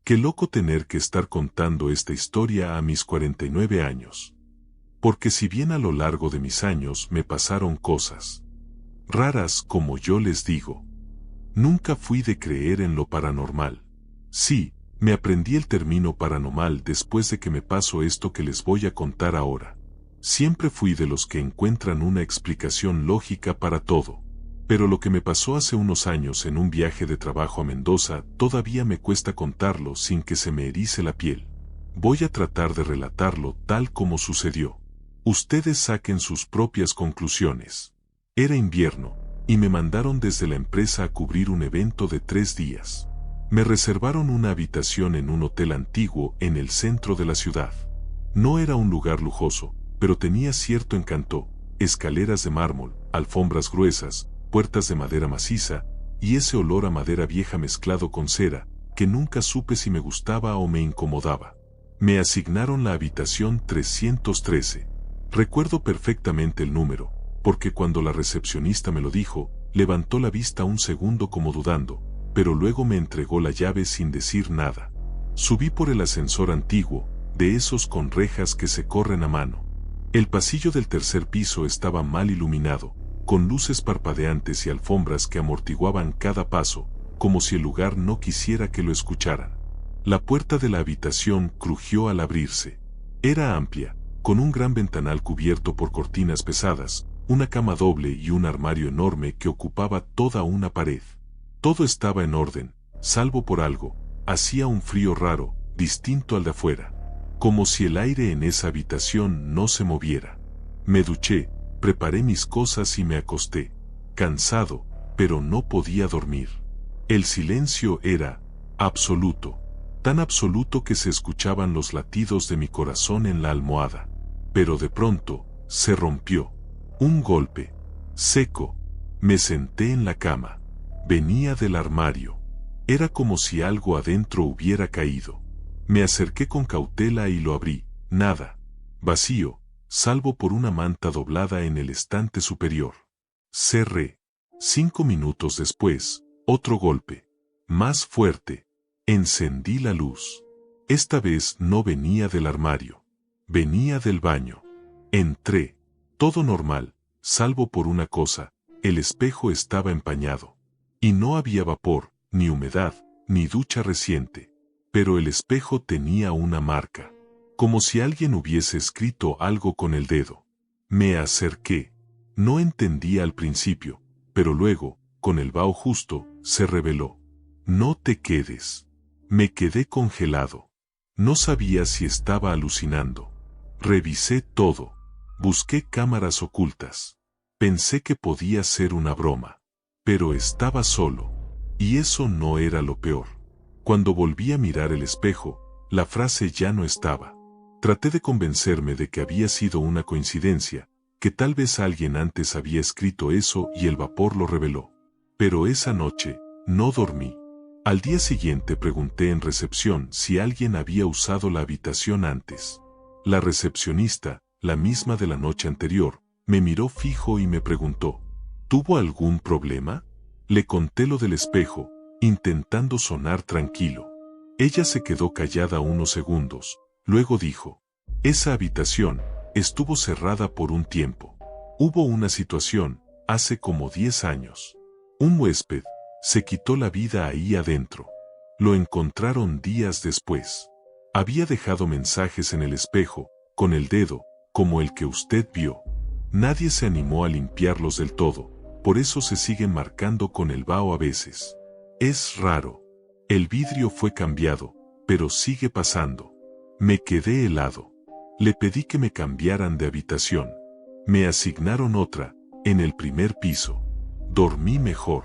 Qué loco tener que estar contando esta historia a mis 49 años. Porque si bien a lo largo de mis años me pasaron cosas raras, como yo les digo, nunca fui de creer en lo paranormal. Sí, me aprendí el término paranormal después de que me pasó esto que les voy a contar ahora. Siempre fui de los que encuentran una explicación lógica para todo. Pero lo que me pasó hace unos años en un viaje de trabajo a Mendoza todavía me cuesta contarlo sin que se me erice la piel. Voy a tratar de relatarlo tal como sucedió. Ustedes saquen sus propias conclusiones. Era invierno, y me mandaron desde la empresa a cubrir un evento de 3 días. Me reservaron una habitación en un hotel antiguo en el centro de la ciudad. No era un lugar lujoso, pero tenía cierto encanto: escaleras de mármol, alfombras gruesas, puertas de madera maciza, y ese olor a madera vieja mezclado con cera, que nunca supe si me gustaba o me incomodaba. Me asignaron la habitación 313. Recuerdo perfectamente el número, porque cuando la recepcionista me lo dijo, levantó la vista un segundo como dudando, pero luego me entregó la llave sin decir nada. Subí por el ascensor antiguo, de esos con rejas que se corren a mano. El pasillo del tercer piso estaba mal iluminado, con luces parpadeantes y alfombras que amortiguaban cada paso, como si el lugar no quisiera que lo escucharan. La puerta de la habitación crujió al abrirse. Era amplia, con un gran ventanal cubierto por cortinas pesadas, una cama doble y un armario enorme que ocupaba toda una pared. Todo estaba en orden, salvo por algo: hacía un frío raro, distinto al de afuera, como si el aire en esa habitación no se moviera. Me duché, preparé mis cosas y me acosté, cansado, pero no podía dormir. El silencio era absoluto, tan absoluto que se escuchaban los latidos de mi corazón en la almohada. Pero de pronto, se rompió. Un golpe seco. Me senté en la cama. Venía del armario. Era como si algo adentro hubiera caído. Me acerqué con cautela y lo abrí. Nada. Vacío, salvo por una manta doblada en el estante superior. Cerré. 5 minutos después, otro golpe. Más fuerte. Encendí la luz. Esta vez no venía del armario. Venía del baño. Entré. Todo normal, salvo por una cosa: el espejo estaba empañado. Y no había vapor, ni humedad, ni ducha reciente. Pero el espejo tenía una marca, como si alguien hubiese escrito algo con el dedo. Me acerqué. No entendía al principio, pero luego, con el vaho justo, se reveló. No te quedes. Me quedé congelado. No sabía si estaba alucinando. Revisé todo. Busqué cámaras ocultas. Pensé que podía ser una broma. Pero estaba solo. Y eso no era lo peor. Cuando volví a mirar el espejo, la frase ya no estaba. Traté de convencerme de que había sido una coincidencia, que tal vez alguien antes había escrito eso y el vapor lo reveló. Pero esa noche, no dormí. Al día siguiente pregunté en recepción si alguien había usado la habitación antes. La recepcionista, la misma de la noche anterior, me miró fijo y me preguntó: ¿tuvo algún problema? Le conté lo del espejo, intentando sonar tranquilo. Ella se quedó callada unos segundos, luego dijo: esa habitación estuvo cerrada por un tiempo. Hubo una situación, hace como 10 años. Un huésped se quitó la vida ahí adentro. Lo encontraron días después. Había dejado mensajes en el espejo, con el dedo, como el que usted vio. Nadie se animó a limpiarlos del todo, por eso se siguen marcando con el vaho a veces. Es raro. El vidrio fue cambiado, pero sigue pasando. Me quedé helado. Le pedí que me cambiaran de habitación. Me asignaron otra, en el primer piso. Dormí mejor.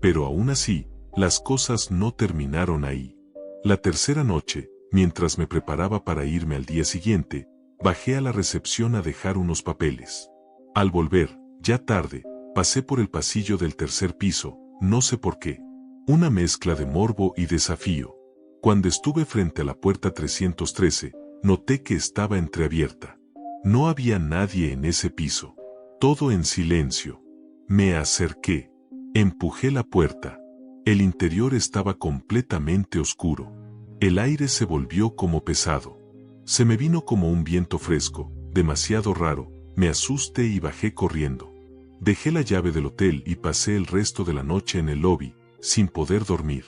Pero aún así, las cosas no terminaron ahí. La tercera noche, mientras me preparaba para irme al día siguiente, bajé a la recepción a dejar unos papeles. Al volver, ya tarde, pasé por el pasillo del tercer piso, no sé por qué. Una mezcla de morbo y desafío. Cuando estuve frente a la puerta 313, noté que estaba entreabierta. No había nadie en ese piso. Todo en silencio. Me acerqué. Empujé la puerta. El interior estaba completamente oscuro. El aire se volvió como pesado. Se me vino como un viento fresco, demasiado raro, me asusté y bajé corriendo. Dejé la llave del hotel y pasé el resto de la noche en el lobby, sin poder dormir.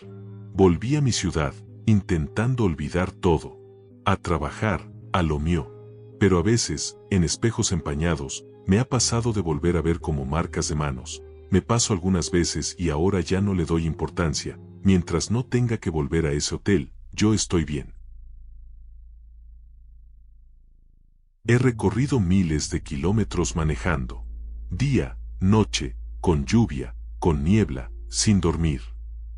Volví a mi ciudad, intentando olvidar todo. A trabajar, a lo mío. Pero a veces, en espejos empañados, me ha pasado de volver a ver como marcas de manos. Me paso algunas veces y ahora ya no le doy importancia. Mientras no tenga que volver a ese hotel, yo estoy bien. He recorrido miles de kilómetros manejando. Día, noche, con lluvia, con niebla, sin dormir.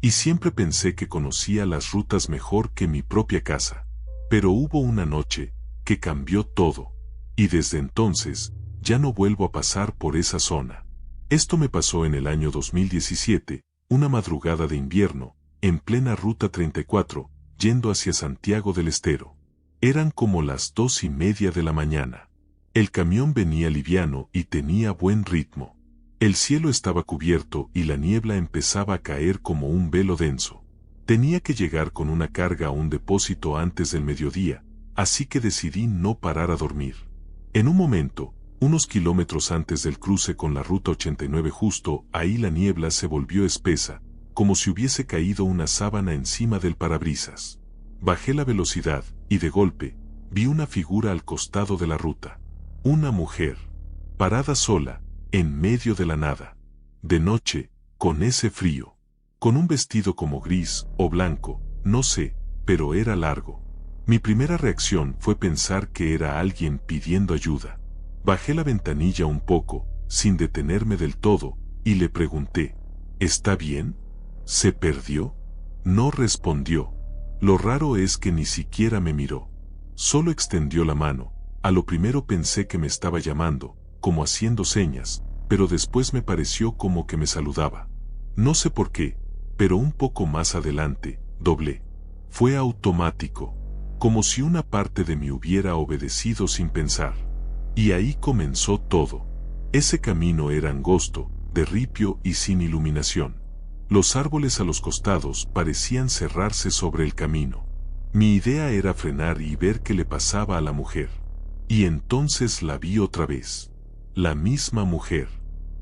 Y siempre pensé que conocía las rutas mejor que mi propia casa. Pero hubo una noche que cambió todo. Y desde entonces, ya no vuelvo a pasar por esa zona. Esto me pasó en el año 2017, una madrugada de invierno, en plena Ruta 34, yendo hacia Santiago del Estero. Eran como las 2:30 de la mañana. El camión venía liviano y tenía buen ritmo. El cielo estaba cubierto y la niebla empezaba a caer como un velo denso. Tenía que llegar con una carga a un depósito antes del mediodía, así que decidí no parar a dormir. En un momento, unos kilómetros antes del cruce con la Ruta 89 justo ahí la niebla se volvió espesa, como si hubiese caído una sábana encima del parabrisas. Bajé la velocidad y de golpe, vi una figura al costado de la ruta. Una mujer, parada sola, en medio de la nada. De noche, con ese frío. Con un vestido como gris o blanco, no sé, pero era largo. Mi primera reacción fue pensar que era alguien pidiendo ayuda. Bajé la ventanilla un poco, sin detenerme del todo, y le pregunté, ¿está bien? ¿Se perdió? No respondió. Lo raro es que ni siquiera me miró. Solo extendió la mano. A lo primero pensé que me estaba llamando, como haciendo señas, pero después me pareció como que me saludaba. No sé por qué, pero un poco más adelante, doblé. Fue automático, como si una parte de mí hubiera obedecido sin pensar. Y ahí comenzó todo. Ese camino era angosto, de ripio y sin iluminación. Los árboles a los costados parecían cerrarse sobre el camino. Mi idea era frenar y ver qué le pasaba a la mujer. Y entonces la vi otra vez. La misma mujer,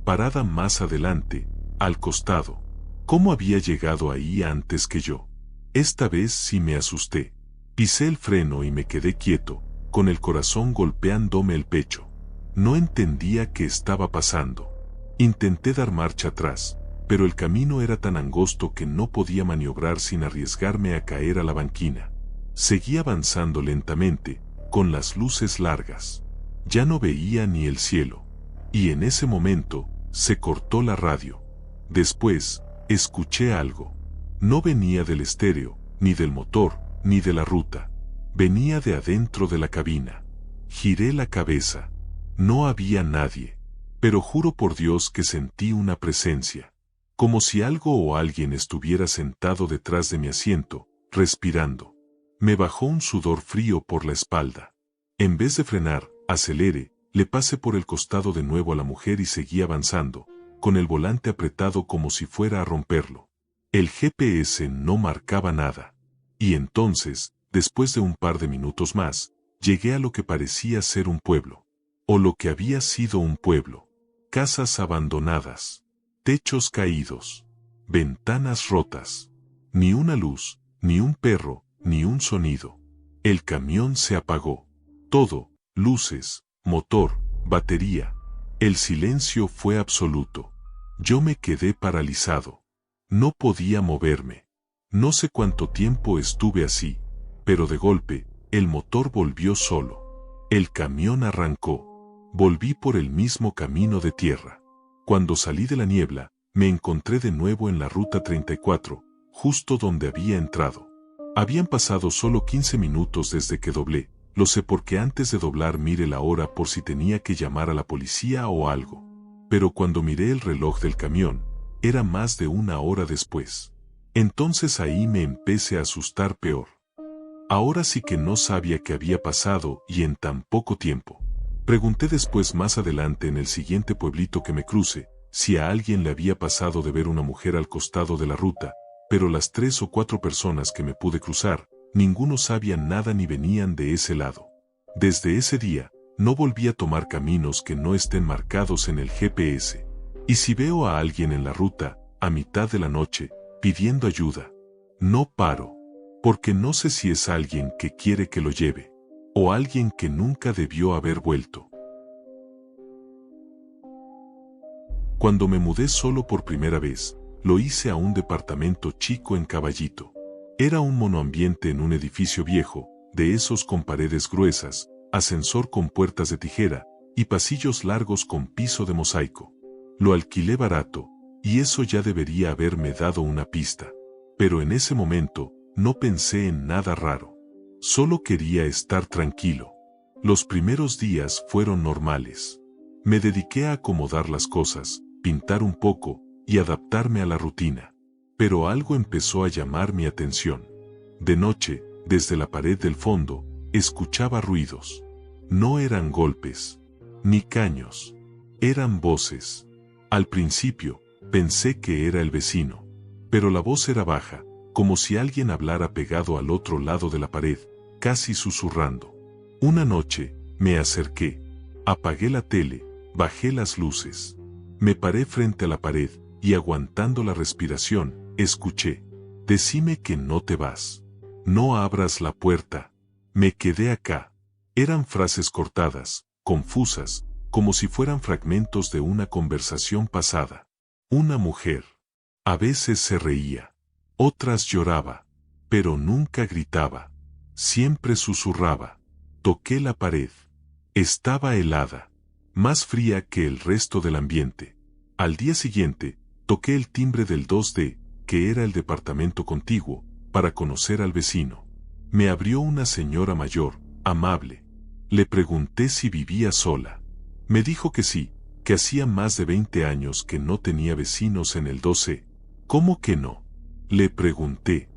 parada más adelante, al costado. ¿Cómo había llegado ahí antes que yo? Esta vez sí me asusté. Pisé el freno y me quedé quieto, con el corazón golpeándome el pecho. No entendía qué estaba pasando. Intenté dar marcha atrás, pero el camino era tan angosto que no podía maniobrar sin arriesgarme a caer a la banquina. Seguí avanzando lentamente, con las luces largas. Ya no veía ni el cielo. Y en ese momento, se cortó la radio. Después, escuché algo. No venía del estéreo, ni del motor, ni de la ruta. Venía de adentro de la cabina. Giré la cabeza. No había nadie. Pero juro por Dios que sentí una presencia. Como si algo o alguien estuviera sentado detrás de mi asiento, respirando. Me bajó un sudor frío por la espalda. En vez de frenar, aceleré, le pasé por el costado de nuevo a la mujer y seguí avanzando, con el volante apretado como si fuera a romperlo. El GPS no marcaba nada. Y entonces, después de un par de minutos más, llegué a lo que parecía ser un pueblo. O lo que había sido un pueblo. Casas abandonadas. Techos caídos. Ventanas rotas. Ni una luz, ni un perro, ni un sonido. El camión se apagó. Todo, luces, motor, batería. El silencio fue absoluto. Yo me quedé paralizado. No podía moverme. No sé cuánto tiempo estuve así, pero de golpe, el motor volvió solo. El camión arrancó. Volví por el mismo camino de tierra. Cuando salí de la niebla, me encontré de nuevo en la Ruta 34, justo donde había entrado. Habían pasado solo 15 minutos desde que doblé. Lo sé porque antes de doblar miré la hora por si tenía que llamar a la policía o algo. Pero cuando miré el reloj del camión, era más de una hora después. Entonces ahí me empecé a asustar peor. Ahora sí que no sabía qué había pasado y en tan poco tiempo. Pregunté después más adelante en el siguiente pueblito que me cruce, si a alguien le había pasado de ver una mujer al costado de la ruta, pero las 3 o 4 personas que me pude cruzar, ninguno sabía nada ni venían de ese lado. Desde ese día, no volví a tomar caminos que no estén marcados en el GPS. Y si veo a alguien en la ruta, a mitad de la noche, pidiendo ayuda, no paro, porque no sé si es alguien que quiere que lo lleve, o alguien que nunca debió haber vuelto. Cuando me mudé solo por primera vez, lo hice a un departamento chico en Caballito. Era un monoambiente en un edificio viejo, de esos con paredes gruesas, ascensor con puertas de tijera, y pasillos largos con piso de mosaico. Lo alquilé barato, y eso ya debería haberme dado una pista. Pero en ese momento, no pensé en nada raro. Solo quería estar tranquilo. Los primeros días fueron normales. Me dediqué a acomodar las cosas, pintar un poco, y adaptarme a la rutina. Pero algo empezó a llamar mi atención. De noche, desde la pared del fondo, escuchaba ruidos. No eran golpes, ni caños. Eran voces. Al principio, pensé que era el vecino. Pero la voz era baja, como si alguien hablara pegado al otro lado de la pared, casi susurrando. Una noche, me acerqué. Apagué la tele, bajé las luces. Me paré frente a la pared, y aguantando la respiración, escuché. Decime que no te vas. No abras la puerta. Me quedé acá. Eran frases cortadas, confusas, como si fueran fragmentos de una conversación pasada. Una mujer. A veces se reía. Otras lloraba. Pero nunca gritaba. Siempre susurraba. Toqué la pared. Estaba helada. Más fría que el resto del ambiente. Al día siguiente, toqué el timbre del 2D, que era el departamento contiguo, para conocer al vecino. Me abrió una señora mayor, amable. Le pregunté si vivía sola. Me dijo que sí, que hacía más de 20 años que no tenía vecinos en el 2C. ¿Cómo que no? Le pregunté.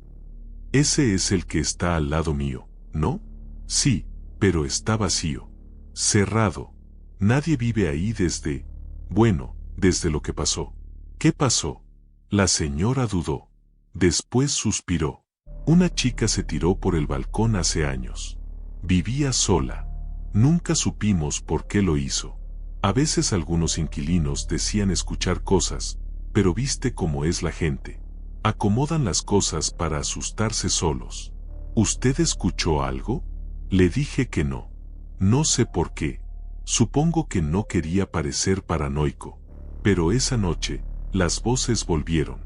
Ese es el que está al lado mío, ¿no? Sí, pero está vacío. Cerrado. Nadie vive ahí desde lo que pasó. ¿Qué pasó? La señora dudó. Después suspiró. Una chica se tiró por el balcón hace años. Vivía sola. Nunca supimos por qué lo hizo. A veces algunos inquilinos decían escuchar cosas, pero viste cómo es la gente. Acomodan las cosas para asustarse solos. ¿Usted escuchó algo? Le dije que no. No sé por qué. Supongo que no quería parecer paranoico. Pero esa noche, las voces volvieron.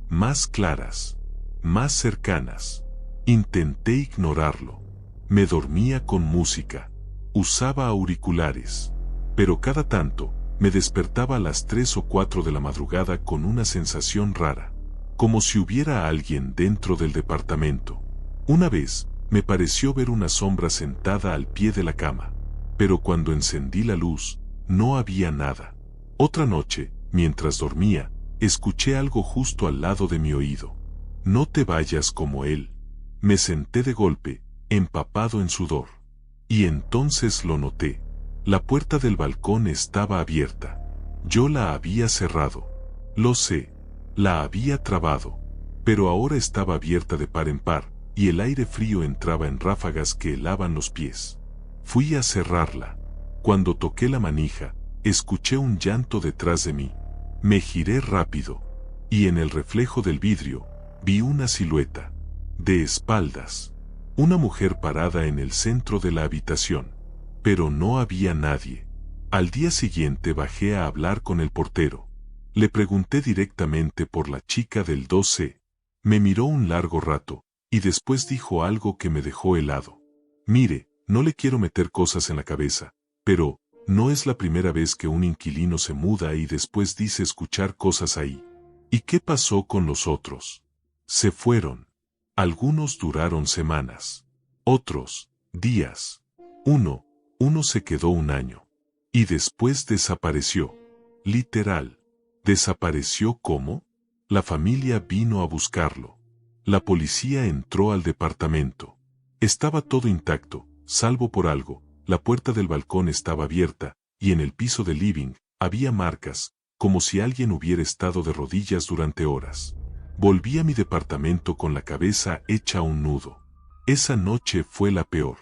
Más claras. Más cercanas. Intenté ignorarlo. Me dormía con música. Usaba auriculares. Pero cada tanto, me despertaba a las 3 o 4 de la madrugada con una sensación rara. Como si hubiera alguien dentro del departamento. Una vez, me pareció ver una sombra sentada al pie de la cama. Pero cuando encendí la luz, no había nada. Otra noche, mientras dormía, escuché algo justo al lado de mi oído. No te vayas como él. Me senté de golpe, empapado en sudor. Y entonces lo noté. La puerta del balcón estaba abierta. Yo la había cerrado. Lo sé. La había trabado. Pero ahora estaba abierta de par en par, y el aire frío entraba en ráfagas que helaban los pies. Fui a cerrarla. Cuando toqué la manija, escuché un llanto detrás de mí. Me giré rápido. Y en el reflejo del vidrio, vi una silueta. De espaldas. Una mujer parada en el centro de la habitación. Pero no había nadie. Al día siguiente bajé a hablar con el portero. Le pregunté directamente por la chica del 2C. Me miró un largo rato, y después dijo algo que me dejó helado. Mire, no le quiero meter cosas en la cabeza, pero no es la primera vez que un inquilino se muda y después dice escuchar cosas ahí. ¿Y qué pasó con los otros? Se fueron. Algunos duraron semanas. Otros, días. Uno se quedó un año. Y después desapareció. Literal. ¿Desapareció cómo? La familia vino a buscarlo. La policía entró al departamento. Estaba todo intacto, salvo por algo. La puerta del balcón estaba abierta, y en el piso del living, había marcas, como si alguien hubiera estado de rodillas durante horas. Volví a mi departamento con la cabeza hecha un nudo. Esa noche fue la peor.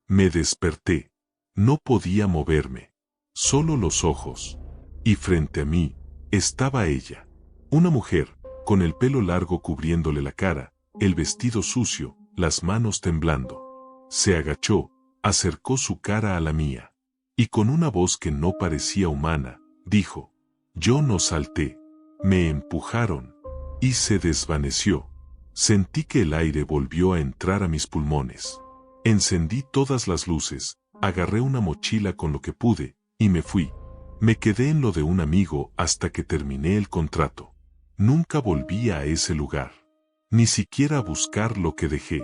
Me desperté. No podía moverme. Solo los ojos. Y frente a mí, estaba ella. Una mujer, con el pelo largo cubriéndole la cara, el vestido sucio, las manos temblando. Se agachó, acercó su cara a la mía. Y con una voz que no parecía humana, dijo: yo no salté. Me empujaron. Y se desvaneció. Sentí que el aire volvió a entrar a mis pulmones. Encendí todas las luces, agarré una mochila con lo que pude, y me fui. Me quedé en lo de un amigo hasta que terminé el contrato. Nunca volví a ese lugar. Ni siquiera a buscar lo que dejé.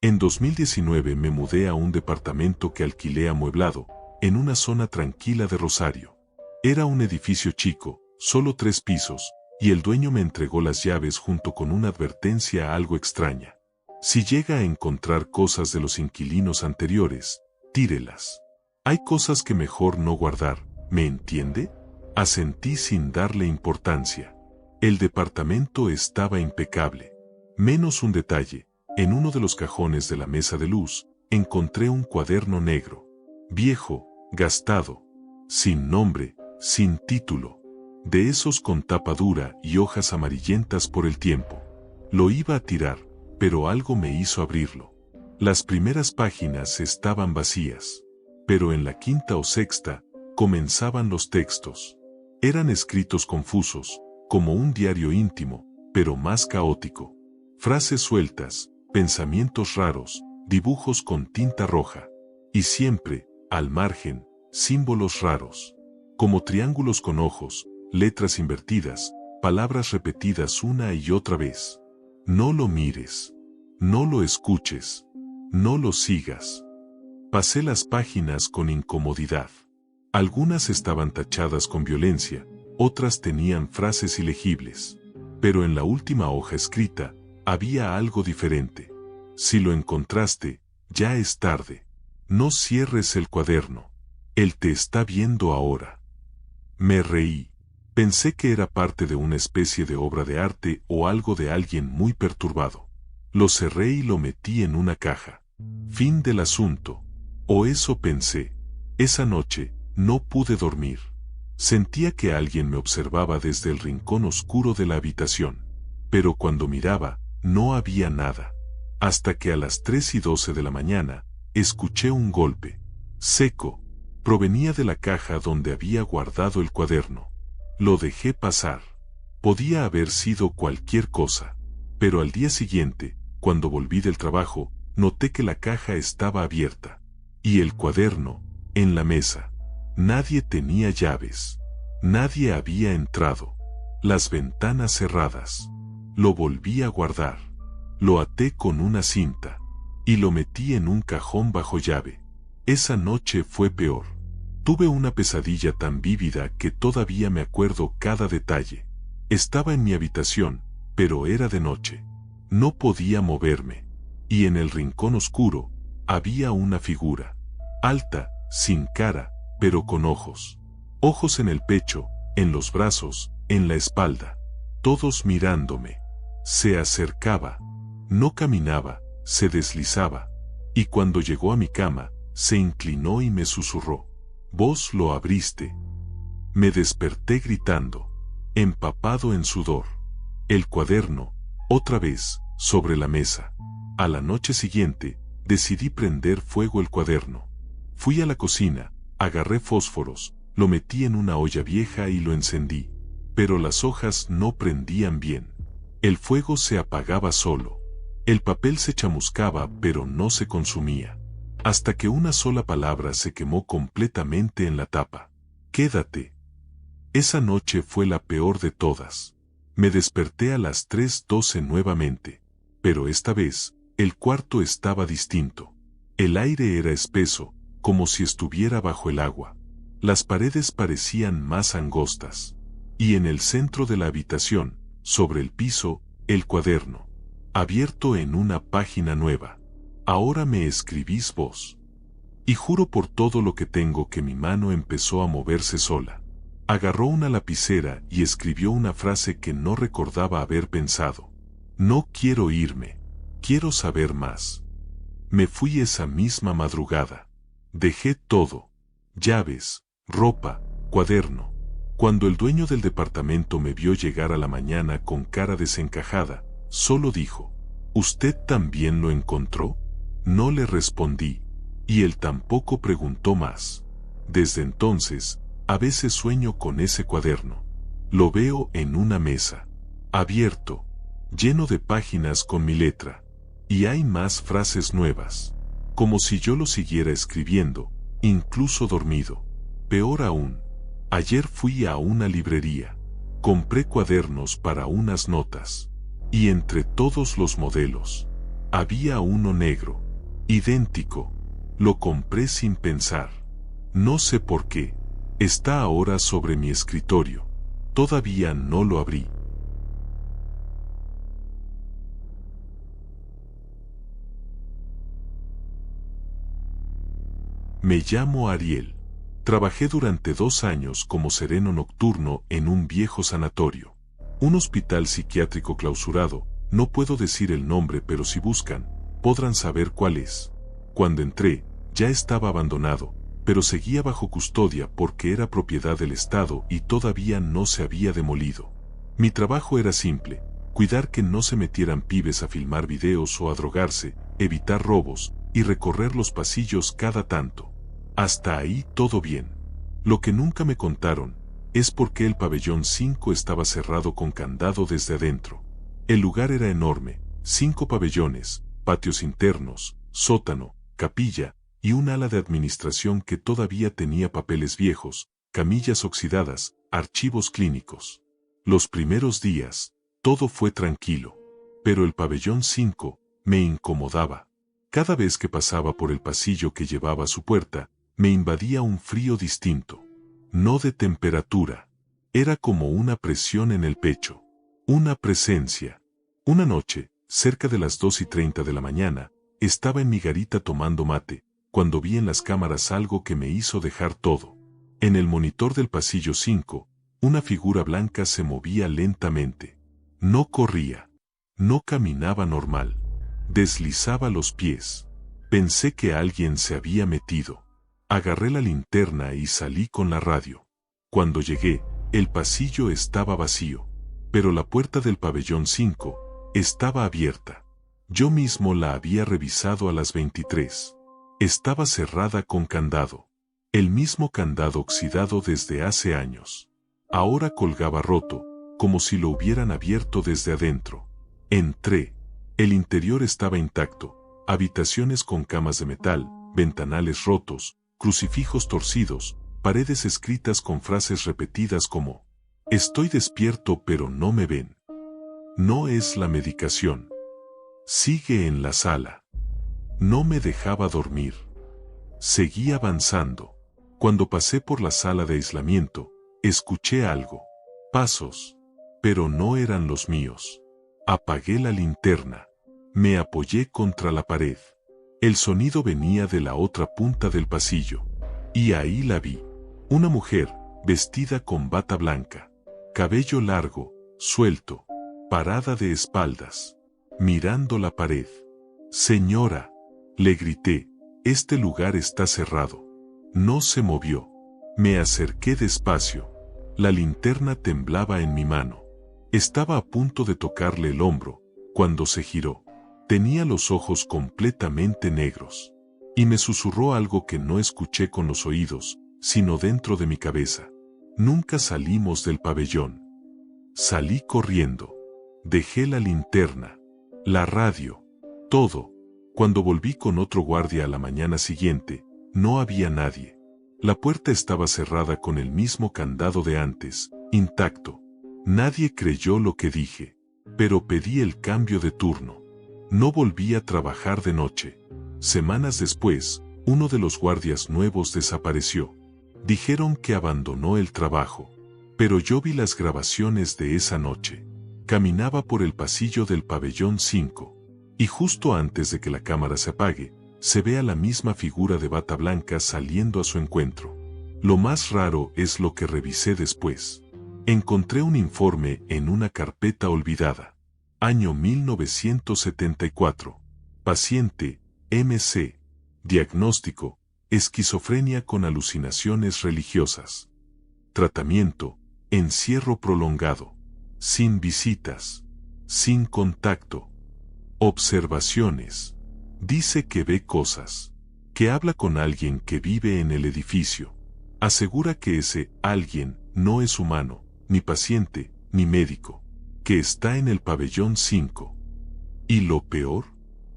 En 2019 me mudé a un departamento que alquilé amueblado, en una zona tranquila de Rosario. Era un edificio chico, solo 3 pisos, y el dueño me entregó las llaves junto con una advertencia algo extraña. Si llega a encontrar cosas de los inquilinos anteriores, tírelas. Hay cosas que mejor no guardar, ¿me entiende? Asentí sin darle importancia. El departamento estaba impecable. Menos un detalle: en uno de los cajones de la mesa de luz, encontré un cuaderno negro. Viejo, gastado, sin nombre, sin título. De esos con tapa dura y hojas amarillentas por el tiempo. Lo iba a tirar, pero algo me hizo abrirlo. Las primeras páginas estaban vacías, pero en la quinta o sexta comenzaban los textos. Eran escritos confusos, como un diario íntimo, pero más caótico. Frases sueltas, pensamientos raros, dibujos con tinta roja. Y siempre, al margen, símbolos raros, como triángulos con ojos, letras invertidas, palabras repetidas una y otra vez. No lo mires. No lo escuches. No lo sigas. Pasé las páginas con incomodidad. Algunas estaban tachadas con violencia, otras tenían frases ilegibles. Pero en la última hoja escrita, había algo diferente. Si lo encontraste, ya es tarde. No cierres el cuaderno. Él te está viendo ahora. Me reí. Pensé que era parte de una especie de obra de arte o algo de alguien muy perturbado. Lo cerré y lo metí en una caja. Fin del asunto. O eso pensé. Esa noche, no pude dormir. Sentía que alguien me observaba desde el rincón oscuro de la habitación. Pero cuando miraba, no había nada. Hasta que a las 3:12 de la mañana, escuché un golpe. Seco. Provenía de la caja donde había guardado el cuaderno. Lo dejé pasar. Podía haber sido cualquier cosa. Pero al día siguiente, cuando volví del trabajo, noté que la caja estaba abierta. Y el cuaderno, en la mesa. Nadie tenía llaves. Nadie había entrado. Las ventanas cerradas. Lo volví a guardar. Lo até con una cinta. Y lo metí en un cajón bajo llave. Esa noche fue peor. Tuve una pesadilla tan vívida que todavía me acuerdo cada detalle. Estaba en mi habitación, pero era de noche. No podía moverme. Y en el rincón oscuro, había una figura. Alta, sin cara, pero con ojos. Ojos en el pecho, en los brazos, en la espalda. Todos mirándome. Se acercaba. No caminaba, se deslizaba. Y cuando llegó a mi cama, se inclinó y me susurró: «Vos lo abriste». Me desperté gritando, empapado en sudor. El cuaderno, otra vez, sobre la mesa. A la noche siguiente, decidí prender fuego el cuaderno. Fui a la cocina, agarré fósforos, lo metí en una olla vieja y lo encendí. Pero las hojas no prendían bien. El fuego se apagaba solo. El papel se chamuscaba pero no se consumía. Hasta que una sola palabra se quemó completamente en la tapa. «Quédate». Esa noche fue la peor de todas. Me desperté a las 3:12 nuevamente. Pero esta vez, el cuarto estaba distinto. El aire era espeso, como si estuviera bajo el agua. Las paredes parecían más angostas. Y en el centro de la habitación, sobre el piso, el cuaderno. Abierto en una página nueva. «Ahora me escribís vos». Y juro por todo lo que tengo que mi mano empezó a moverse sola. Agarró una lapicera y escribió una frase que no recordaba haber pensado. No quiero irme. Quiero saber más. Me fui esa misma madrugada. Dejé todo. Llaves, ropa, cuaderno. Cuando el dueño del departamento me vio llegar a la mañana con cara desencajada, solo dijo: ¿Usted también lo encontró? No le respondí, y él tampoco preguntó más. Desde entonces, a veces sueño con ese cuaderno. Lo veo en una mesa, abierto, lleno de páginas con mi letra, y hay más frases nuevas, como si yo lo siguiera escribiendo, incluso dormido. Peor aún, ayer fui a una librería, compré cuadernos para unas notas, y entre todos los modelos, había uno negro, idéntico. Lo compré sin pensar. No sé por qué. Está ahora sobre mi escritorio. Todavía no lo abrí. Me llamo Ariel. Trabajé durante 2 años como sereno nocturno en un viejo sanatorio. Un hospital psiquiátrico clausurado. No puedo decir el nombre, pero si buscan, podrán saber cuál es. Cuando entré, ya estaba abandonado, pero seguía bajo custodia porque era propiedad del Estado y todavía no se había demolido. Mi trabajo era simple: cuidar que no se metieran pibes a filmar videos o a drogarse, evitar robos, y recorrer los pasillos cada tanto. Hasta ahí todo bien. Lo que nunca me contaron es por qué el pabellón 5 estaba cerrado con candado desde adentro. El lugar era enorme: 5 pabellones, patios internos, sótano, capilla, y un ala de administración que todavía tenía papeles viejos, camillas oxidadas, archivos clínicos. Los primeros días, todo fue tranquilo, pero el pabellón 5 me incomodaba. Cada vez que pasaba por el pasillo que llevaba a su puerta, me invadía un frío distinto. No de temperatura. Era como una presión en el pecho. Una presencia. Una noche, cerca de las 2:30 de la mañana, estaba en mi garita tomando mate, cuando vi en las cámaras algo que me hizo dejar todo. En el monitor del pasillo 5, una figura blanca se movía lentamente. No corría. No caminaba normal. Deslizaba los pies. Pensé que alguien se había metido. Agarré la linterna y salí con la radio. Cuando llegué, el pasillo estaba vacío, pero la puerta del pabellón 5 estaba abierta. Yo mismo la había revisado a las 23. Estaba cerrada con candado. El mismo candado oxidado desde hace años. Ahora colgaba roto, como si lo hubieran abierto desde adentro. Entré. El interior estaba intacto. Habitaciones con camas de metal, ventanales rotos, crucifijos torcidos, paredes escritas con frases repetidas como: «Estoy despierto pero no me ven». No es la medicación. Sigue en la sala. No me dejaba dormir. Seguí avanzando. Cuando pasé por la sala de aislamiento, escuché algo. Pasos. Pero no eran los míos. Apagué la linterna. Me apoyé contra la pared. El sonido venía de la otra punta del pasillo. Y ahí la vi. Una mujer, vestida con bata blanca. Cabello largo, suelto. Parada de espaldas. Mirando la pared. «Señora», le grité, «este lugar está cerrado». No se movió. Me acerqué despacio. La linterna temblaba en mi mano. Estaba a punto de tocarle el hombro, cuando se giró. Tenía los ojos completamente negros. Y me susurró algo que no escuché con los oídos, sino dentro de mi cabeza. Nunca salimos del pabellón. Salí corriendo. Dejé la linterna, la radio, todo. Cuando volví con otro guardia a la mañana siguiente, no había nadie. La puerta estaba cerrada con el mismo candado de antes, intacto. Nadie creyó lo que dije, pero pedí el cambio de turno. No volví a trabajar de noche. Semanas después, uno de los guardias nuevos desapareció. Dijeron que abandonó el trabajo, pero yo vi las grabaciones de esa noche. Caminaba por el pasillo del pabellón 5, y justo antes de que la cámara se apague, se ve a la misma figura de bata blanca saliendo a su encuentro. Lo más raro es lo que revisé después. Encontré un informe en una carpeta olvidada. Año 1974. Paciente, MC. Diagnóstico, esquizofrenia con alucinaciones religiosas. Tratamiento, encierro prolongado. Sin visitas. Sin contacto. Observaciones. Dice que ve cosas. Que habla con alguien que vive en el edificio. Asegura que ese alguien no es humano, ni paciente, ni médico. Que está en el pabellón 5. Y lo peor,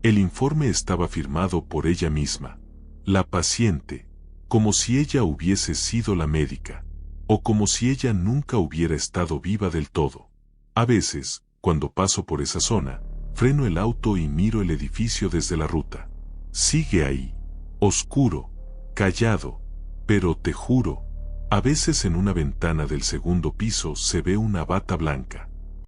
el informe estaba firmado por ella misma, la paciente, como si ella hubiese sido la médica, o como si ella nunca hubiera estado viva del todo. A veces, cuando paso por esa zona, freno el auto y miro el edificio desde la ruta. Sigue ahí, oscuro, callado, pero te juro, a veces en una ventana del segundo piso se ve una bata blanca.